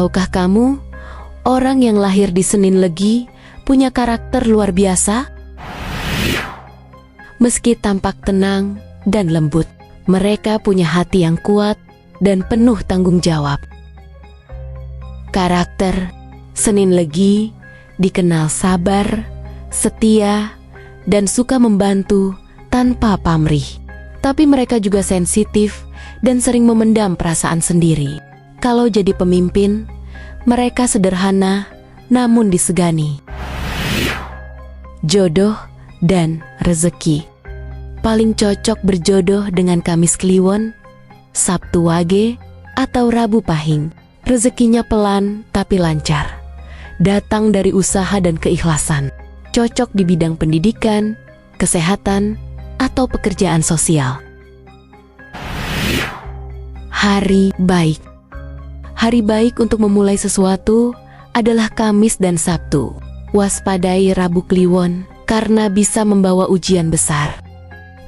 Tahukah kamu, orang yang lahir di Senin Legi punya karakter luar biasa? Meski tampak tenang dan lembut, mereka punya hati yang kuat dan penuh tanggung jawab. Karakter Senin Legi dikenal sabar, setia, dan suka membantu tanpa pamrih. Tapi mereka juga sensitif dan sering memendam perasaan sendiri. Kalau jadi pemimpin, mereka sederhana namun disegani. Jodoh dan rezeki. Paling cocok berjodoh dengan Kamis Kliwon, Sabtu Wage, atau Rabu Pahing. Rezekinya pelan tapi lancar. Datang dari usaha dan keikhlasan. Cocok di bidang pendidikan, kesehatan, atau pekerjaan sosial. Hari baik. Hari baik untuk memulai sesuatu adalah Kamis dan Sabtu. Waspadai Rabu Kliwon karena bisa membawa ujian besar.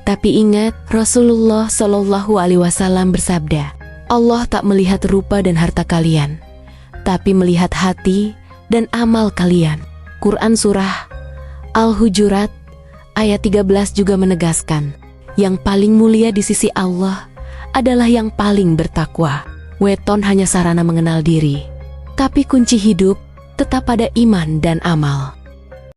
Tapi ingat, Rasulullah Shallallahu Alaihi Wasallam bersabda, Allah tak melihat rupa dan harta kalian, tapi melihat hati dan amal kalian. Quran Surah Al-Hujurat ayat 13 juga menegaskan, yang paling mulia di sisi Allah adalah yang paling bertakwa. Weton hanya sarana mengenal diri, tapi kunci hidup tetap pada iman dan amal.